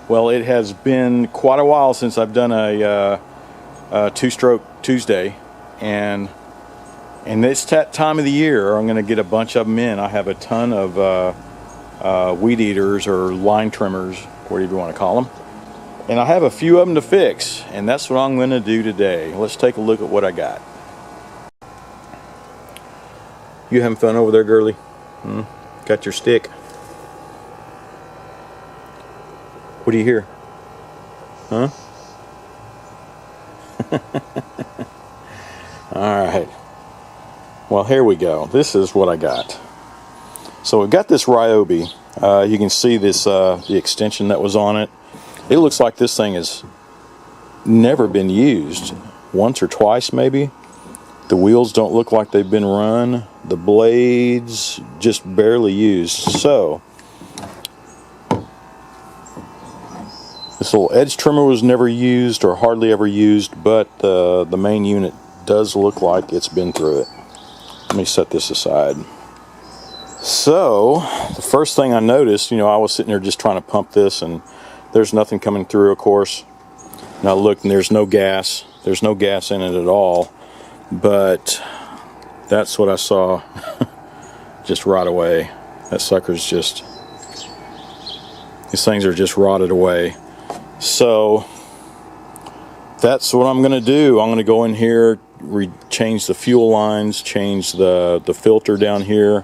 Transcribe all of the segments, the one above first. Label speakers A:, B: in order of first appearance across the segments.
A: Well, it has been quite a while since I've done a two-stroke Tuesday, and this time of the year I'm going to get a bunch of them in. I have a ton of weed eaters or line trimmers, whatever you want to call them, and I have a few of them to fix, and that's what I'm going to do today. Let's take a look at what I got. You having fun over there, girly? Got your stick? What do you hear? Huh? Alright. Well, here we go. This is what I got. So we've got this Ryobi. You can see this the extension that was on it. It looks like this thing has never been used. Once or twice maybe. The wheels don't look like they've been run. The blades just barely used. So this little edge trimmer was never used or hardly ever used, but the main unit does look like it's been through it. Let me set this aside. So the first thing I noticed, I was sitting there just trying to pump this, and there's nothing coming through, of course. Now look, and there's no gas. There's no gas in it at all. But that's what I saw just right away. That sucker's just, these things are just rotted away. So that's what I'm going to do. I'm going to go in here, change the fuel lines, change the filter down here,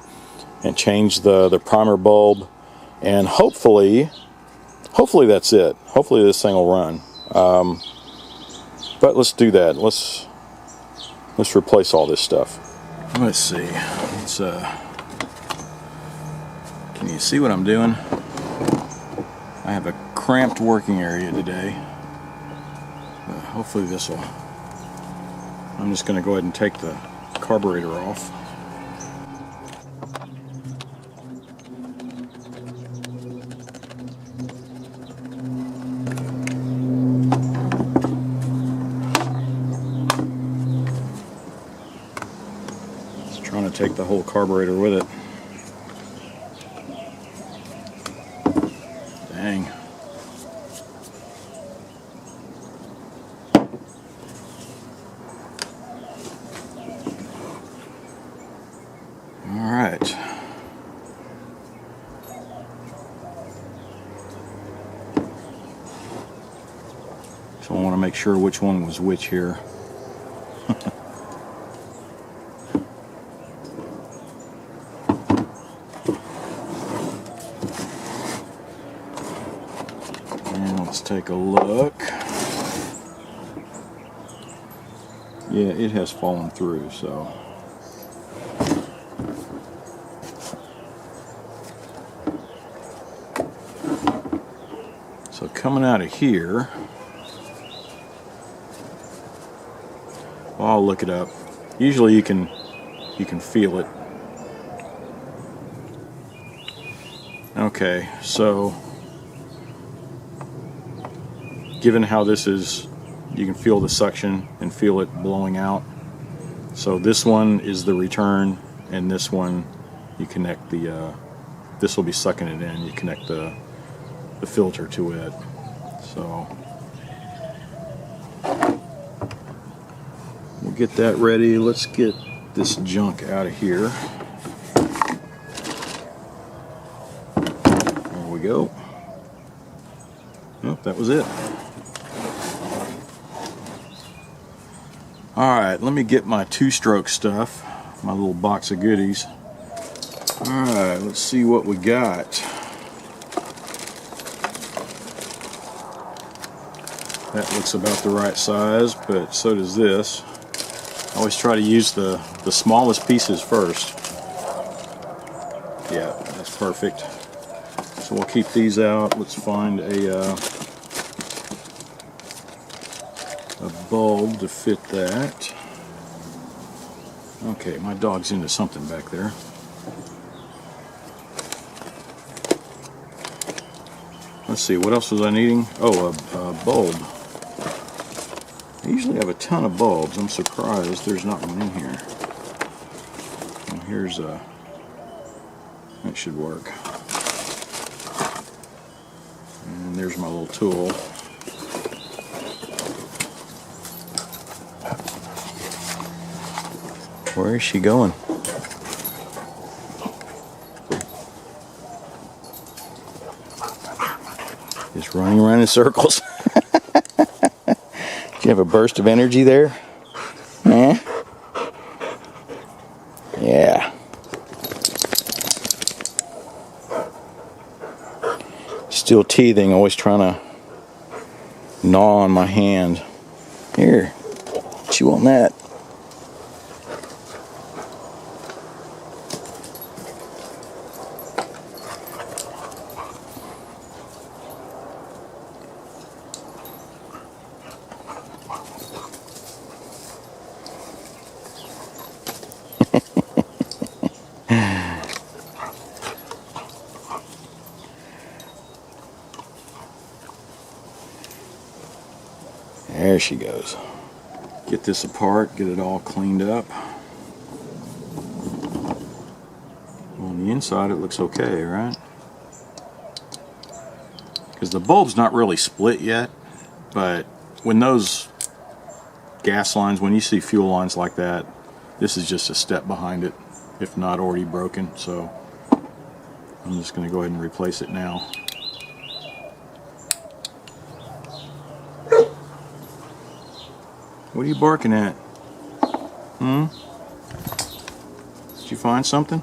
A: and change the primer bulb, and hopefully that's it. Hopefully this thing will run. But let's do that. Let's replace all this stuff. Let's see. Can you see what I'm doing? I have a cramped working area today. Hopefully this will. I'm just going to go ahead and take the carburetor off. Just trying to take the whole carburetor with it. Dang. Alright. So I want to make sure which one was which here. And let's take a look. Yeah, it has fallen through, so. So coming out of here, well, I'll look it up. Usually you can feel it. Okay, so given how this is, you can feel the suction and feel it blowing out. So this one is the return, and this one you connect the this will be sucking it in. You connect the filter to it. So we'll get that ready. Let's get this junk out of here. There we go. Oh, that was it. Alright, let me get my two-stroke stuff, my little box of goodies. Alright, let's see what we got. That looks about the right size, but so does this. I always try to use the smallest pieces first. Yeah, that's perfect. So we'll keep these out. Let's find a bulb to fit that. Okay, my dog's into something back there. Let's see, what else was I needing? Oh, a bulb. I usually have a ton of bulbs. I'm surprised there's not one in here. Well, here's a... that should work. And And there's my little tool. Where is she going? Just running around in circles. Did you have a burst of energy there? Eh? Yeah. Still teething, always trying to gnaw on my hand. Here, chew on that. There she goes. Get this apart, get it all cleaned up. On the inside it looks okay, right? Because the bulb's not really split yet, but when those gas lines, when you see fuel lines like that, this is just a step behind it, if not already broken. So I'm just going to go ahead and replace it now. What are you barking at? Hmm? Did you find something?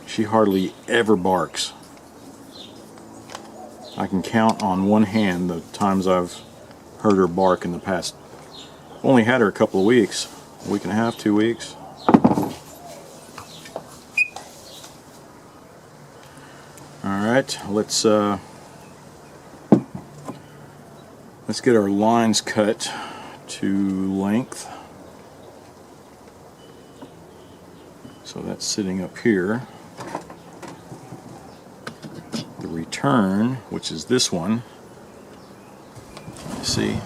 A: She hardly ever barks. I can count on one hand the times I've heard her bark in the past. Only had her a couple of weeks, a week and a half, 2 weeks. Alright, let's get our lines cut to length. So that's sitting up here. The return, which is this one, you see,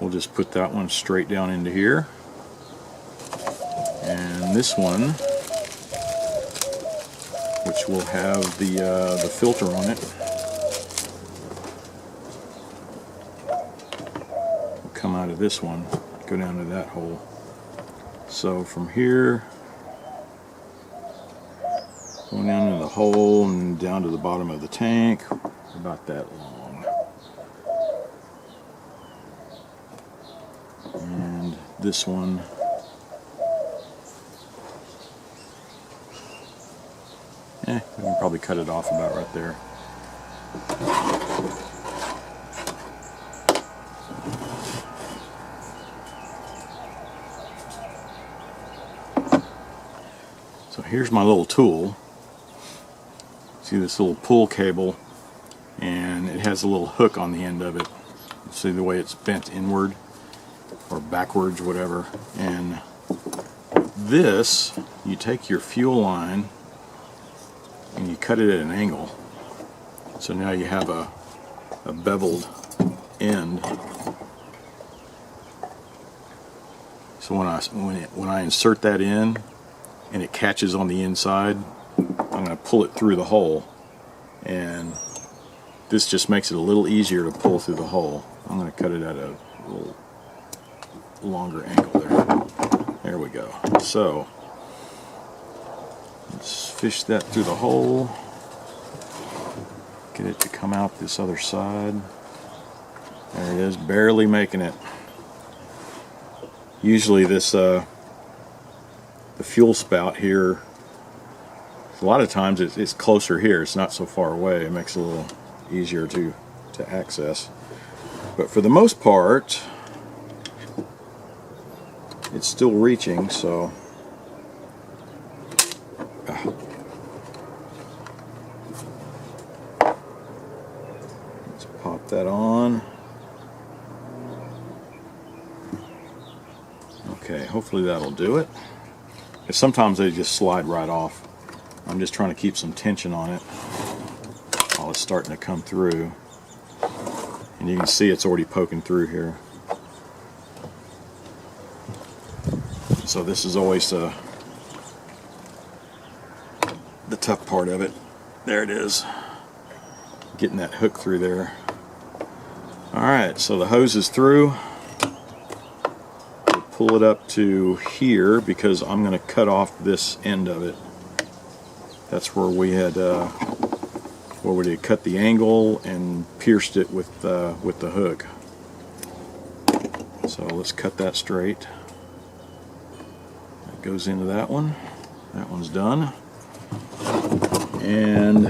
A: we'll just put that one straight down into here. And this one, which will have the filter on it, come out of this one, go down to that hole. So from here, going down in the hole and down to the bottom of the tank, about that long. And this one, we can probably cut it off about right there. So here's my little tool. See this little pull cable, and it has a little hook on the end of it. See the way it's bent inward or backwards, whatever. And this, you take your fuel line and you cut it at an angle. So now you have a beveled end. So when I insert that in and it catches on the inside, I'm going to pull it through the hole, and this just makes it a little easier to pull through the hole. I'm going to cut it at a little longer angle there. There we go. So let's fish that through the hole, get it to come out this other side. There it is, barely making it. Usually this the fuel spout here, a lot of times it's closer here, it's not so far away. It makes it a little easier to access. But for the most part, it's still reaching, so let's pop that on. Okay, hopefully that'll do it. Sometimes they just slide right off. I'm just trying to keep some tension on it while it's starting to come through. And you can see it's already poking through here. So this is always a the tough part of it. There it is. Getting that hook through there. Alright, so the hose is through. We'll pull it up to here because I'm going to cut off this end of it. That's where we had cut the angle and pierced it with the hook. So let's cut that straight. That goes into that one. That one's done. And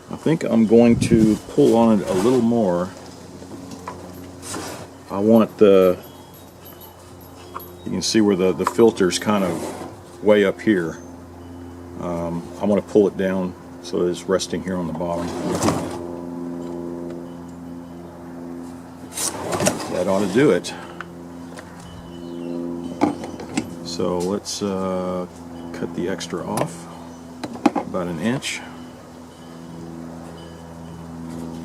A: I think I'm going to pull on it a little more. I want you can see where the filter's kind of way up here. I want to pull it down so it's resting here on the bottom. That ought to do it. So let's cut the extra off, about an inch.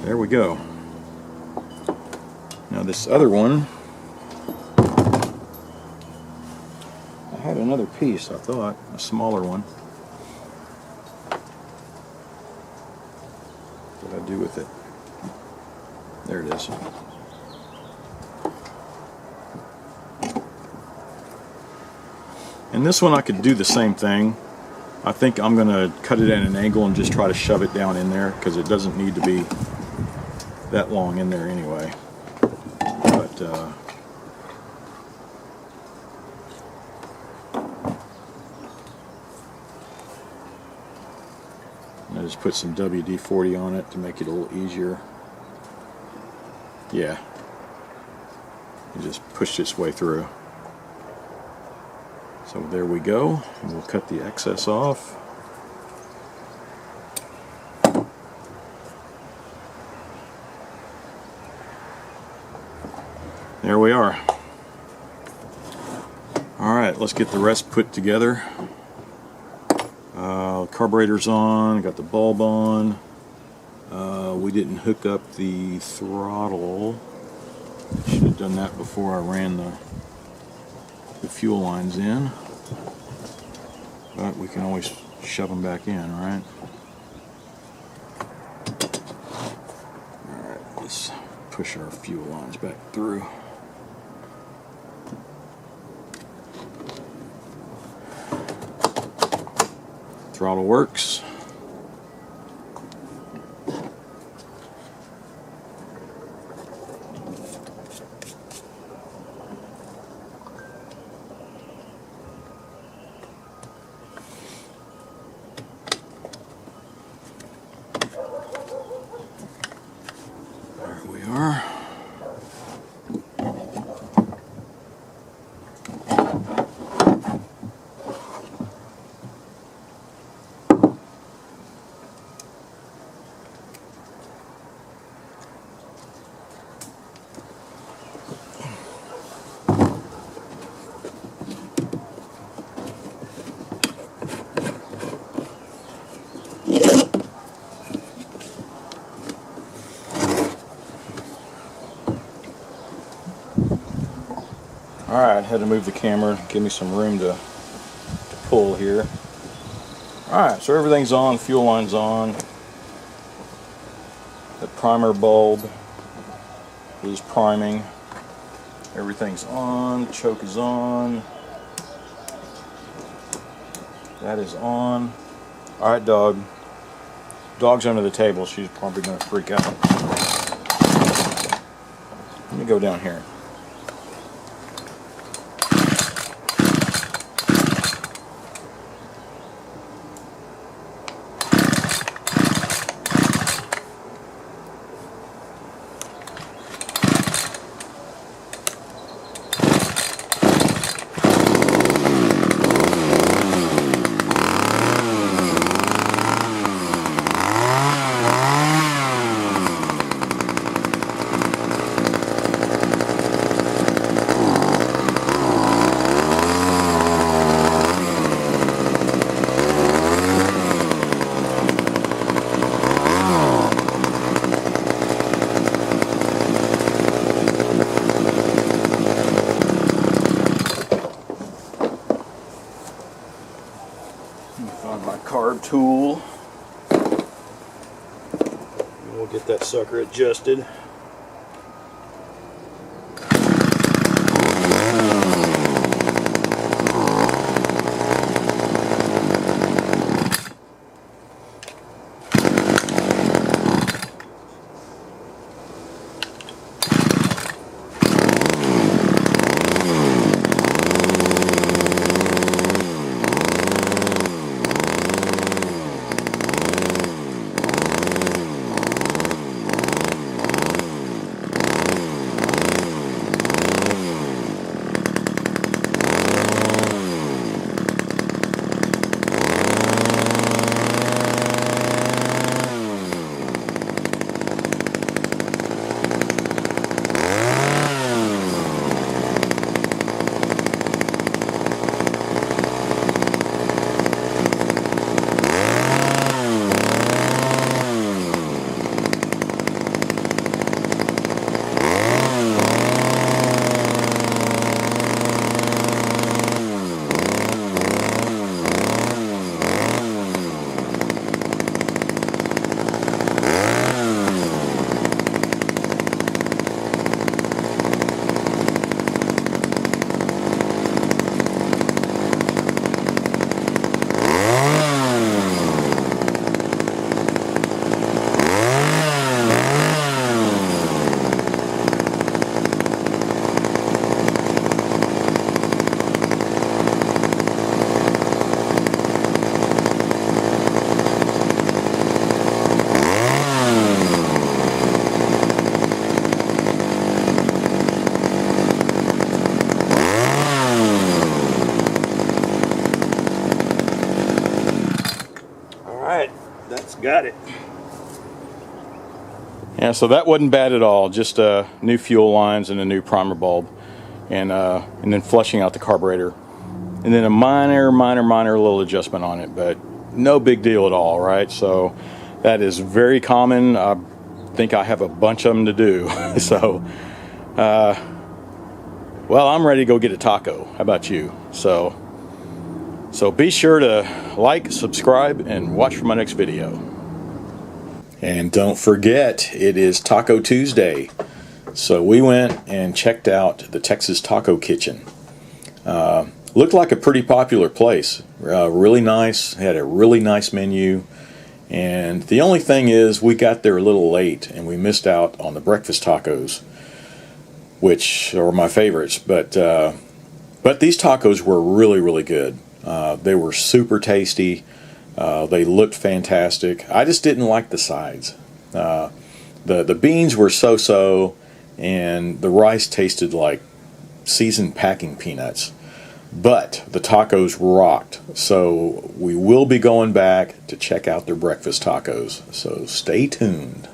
A: There we go. Now this other one, I had another piece, I thought, a smaller one. What did I do with it? There it is. And this one I could do the same thing. I think I'm going to cut it at an angle and just try to shove it down in there because it doesn't need to be that long in there anyway. But I just put some WD-40 on it to make it a little easier. Yeah, it just pushed its way through. So there we go, and we'll cut the excess off. There we are. Alright, let's get the rest put together. Carburetor's on, got the bulb on. We didn't hook up the throttle. Should have done that before I ran the fuel lines in, but we can always shove them back in, right? Alright, let's push our fuel lines back through. Throttle works. Alright, had to move the camera, give me some room to pull here. Alright, so everything's on, fuel line's on. The primer bulb is priming. Everything's on, the choke is on. That is on. Alright, dog. Dog's under the table, she's probably going to freak out. Let me go down here. Find my carb tool. We'll get that sucker adjusted. That's got it. Yeah, so that wasn't bad at all. Just new fuel lines and a new primer bulb, and then flushing out the carburetor, and then a minor little adjustment on it, but no big deal at all, right? So that is very common. I think I have a bunch of them to do. So, well, I'm ready to go get a taco. How about you? So be sure to like, subscribe, and watch for my next video. And don't forget, it is Taco Tuesday. So we went and checked out the Texas Taco Kitchen. Looked like a pretty popular place. Really nice, had a really nice menu. And the only thing is, we got there a little late and we missed out on the breakfast tacos, which are my favorites. But these tacos were really good. They were super tasty. They looked fantastic. I just didn't like the sides. The beans were so-so, and the rice tasted like seasoned packing peanuts. But the tacos rocked. So we will be going back to check out their breakfast tacos. So stay tuned.